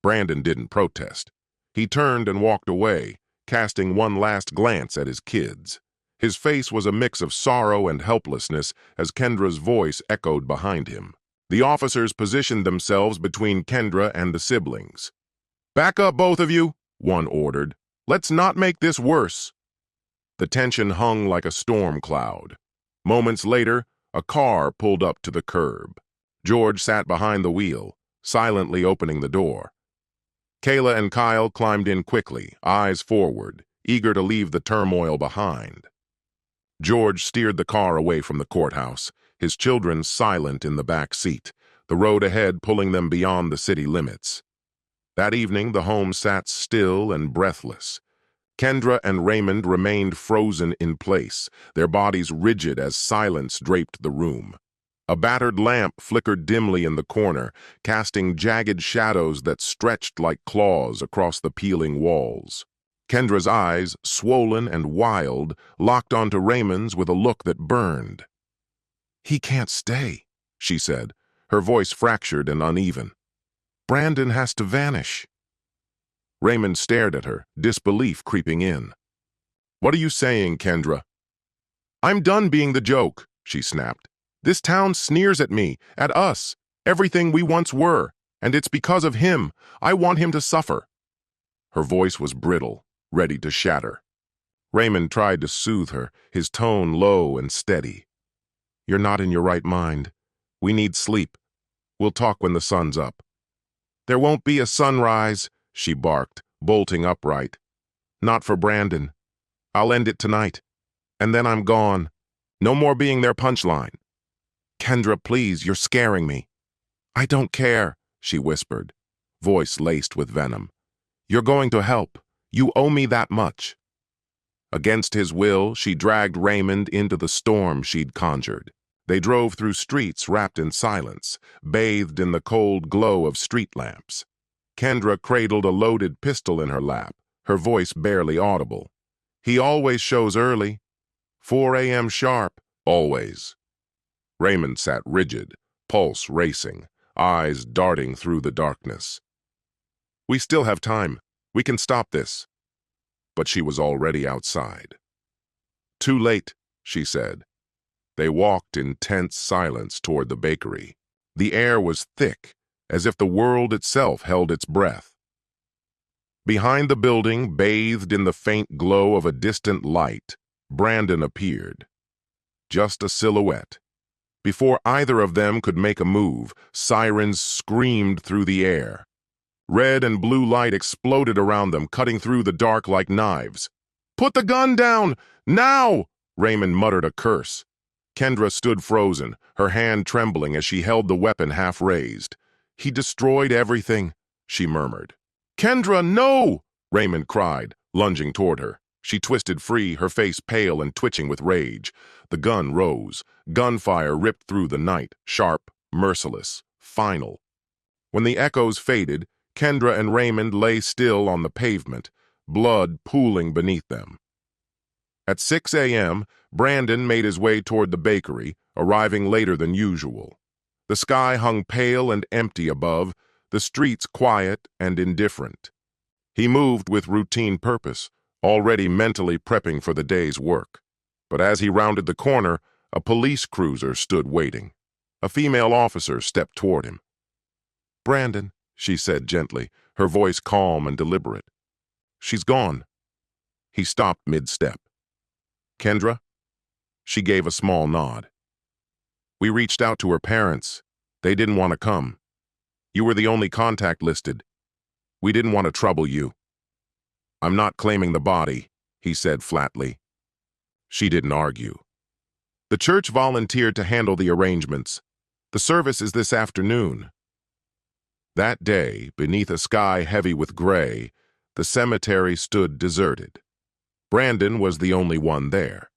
Brandon didn't protest. He turned and walked away, casting one last glance at his kids. His face was a mix of sorrow and helplessness as Kendra's voice echoed behind him. The officers positioned themselves between Kendra and the siblings. Back up, both of you, one ordered. Let's not make this worse. The tension hung like a storm cloud. Moments later, a car pulled up to the curb. George sat behind the wheel, silently opening the door. Kayla and Kyle climbed in quickly, eyes forward, eager to leave the turmoil behind. George steered the car away from the courthouse, his children silent in the back seat, the road ahead pulling them beyond the city limits. That evening, the home sat still and breathless. Kendra and Raymond remained frozen in place, their bodies rigid as silence draped the room. A battered lamp flickered dimly in the corner, casting jagged shadows that stretched like claws across the peeling walls. Kendra's eyes, swollen and wild, locked onto Raymond's with a look that burned. He can't stay, she said, her voice fractured and uneven. Brandon has to vanish. Raymond stared at her, disbelief creeping in. What are you saying, Kendra? I'm done being the joke, she snapped. This town sneers at me, at us, everything we once were, and it's because of him. I want him to suffer. Her voice was brittle, ready to shatter. Raymond tried to soothe her, his tone low and steady. You're not in your right mind. We need sleep. We'll talk when the sun's up. There won't be a sunrise, she barked, bolting upright. Not for Brandon. I'll end it tonight. And then I'm gone. No more being their punchline. Kendra, please, you're scaring me. I don't care, she whispered, voice laced with venom. You're going to help. You owe me that much. Against his will, she dragged Raymond into the storm she'd conjured. They drove through streets wrapped in silence, bathed in the cold glow of street lamps. Kendra cradled a loaded pistol in her lap, her voice barely audible. He always shows early. 4 a.m. sharp, always. Raymond sat rigid, pulse racing, eyes darting through the darkness. "We still have time. We can stop this." But she was already outside. "Too late," she said. They walked in tense silence toward the bakery. The air was thick, as if the world itself held its breath. Behind the building, bathed in the faint glow of a distant light, Brandon appeared. Just a silhouette. Before either of them could make a move, sirens screamed through the air. Red and blue light exploded around them, cutting through the dark like knives. "Put the gun down! Now!" Raymond muttered a curse. Kendra stood frozen, her hand trembling as she held the weapon half raised. "He destroyed everything," she murmured. "Kendra, no!" Raymond cried, lunging toward her. She twisted free, her face pale and twitching with rage. The gun rose. Gunfire ripped through the night, sharp, merciless, final. When the echoes faded, Kendra and Raymond lay still on the pavement, blood pooling beneath them. At 6 a.m., Brandon made his way toward the bakery, arriving later than usual. The sky hung pale and empty above, the streets quiet and indifferent. He moved with routine purpose, already mentally prepping for the day's work. But as he rounded the corner, a police cruiser stood waiting. A female officer stepped toward him. "Brandon," she said gently, her voice calm and deliberate. "She's gone." He stopped mid-step. "Kendra?" She gave a small nod. "We reached out to her parents. They didn't want to come. You were the only contact listed. We didn't want to trouble you." "I'm not claiming the body," he said flatly. She didn't argue. "The church volunteered to handle the arrangements. The service is this afternoon." That day, beneath a sky heavy with gray, the cemetery stood deserted. Brandon was the only one there.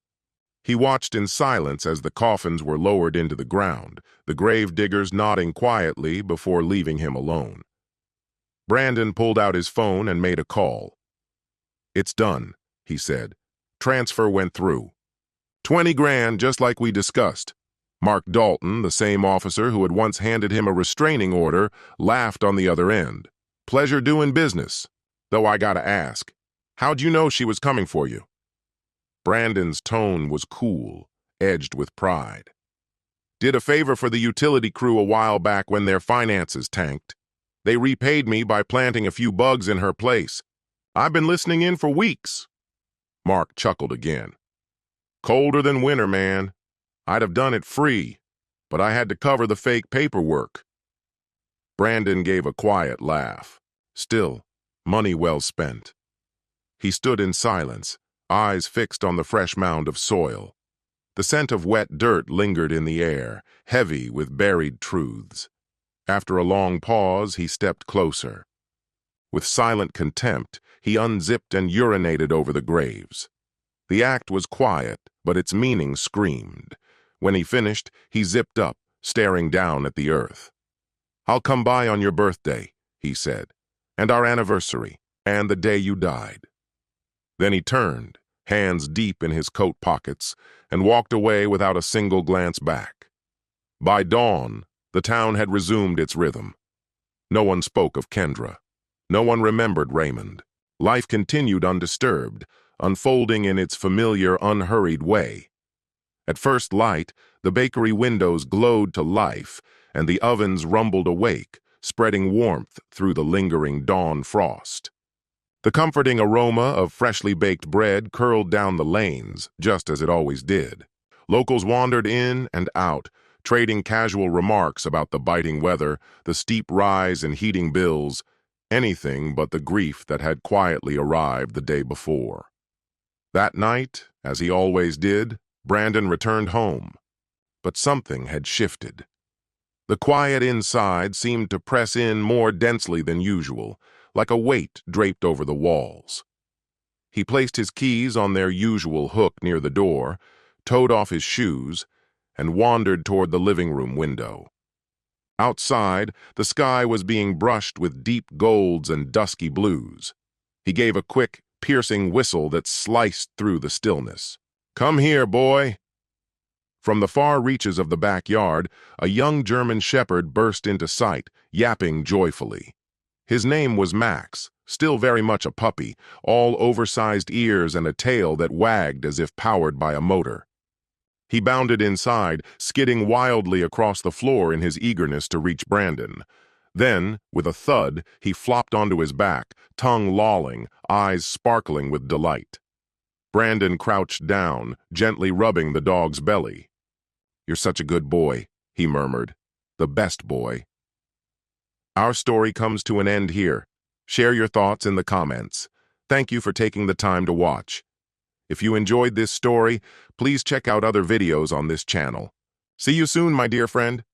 He watched in silence as the coffins were lowered into the ground, the grave diggers nodding quietly before leaving him alone. Brandon pulled out his phone and made a call. "It's done," he said. "Transfer went through. 20 grand, just like we discussed." Mark Dalton, the same officer who had once handed him a restraining order, laughed on the other end. "Pleasure doing business. Though I gotta ask, how'd you know she was coming for you?" Brandon's tone was cool, edged with pride. "Did a favor for the utility crew a while back when their finances tanked. They repaid me by planting a few bugs in her place. I've been listening in for weeks." Mark chuckled again. "Colder than winter, man. I'd have done it free, but I had to cover the fake paperwork." Brandon gave a quiet laugh. Still, money well spent. He stood in silence, eyes fixed on the fresh mound of soil. The scent of wet dirt lingered in the air, heavy with buried truths. After a long pause, he stepped closer. With silent contempt, he unzipped and urinated over the graves. The act was quiet, but its meaning screamed. When he finished, he zipped up, staring down at the earth. "I'll come by on your birthday," he said, "and our anniversary, and the day you died." Then he turned, hands deep in his coat pockets, and walked away without a single glance back. By dawn, the town had resumed its rhythm. No one spoke of Kendra. No one remembered Raymond. Life continued undisturbed, unfolding in its familiar, unhurried way. At first light, the bakery windows glowed to life, and the ovens rumbled awake, spreading warmth through the lingering dawn frost. The comforting aroma of freshly baked bread curled down the lanes, just as it always did. Locals wandered in and out, trading casual remarks about the biting weather, the steep rise in heating bills, anything but the grief that had quietly arrived the day before. That night, as he always did, Brandon returned home. But something had shifted. The quiet inside seemed to press in more densely than usual, like a weight draped over the walls. He placed his keys on their usual hook near the door, toed off his shoes, and wandered toward the living room window. Outside, the sky was being brushed with deep golds and dusky blues. He gave a quick, piercing whistle that sliced through the stillness. "Come here, boy." From the far reaches of the backyard, a young German shepherd burst into sight, yapping joyfully. His name was Max, still very much a puppy, all oversized ears and a tail that wagged as if powered by a motor. He bounded inside, skidding wildly across the floor in his eagerness to reach Brandon. Then, with a thud, he flopped onto his back, tongue lolling, eyes sparkling with delight. Brandon crouched down, gently rubbing the dog's belly. "You're such a good boy," he murmured. "The best boy." Our story comes to an end here. Share your thoughts in the comments. Thank you for taking the time to watch. If you enjoyed this story, please check out other videos on this channel. See you soon, my dear friend.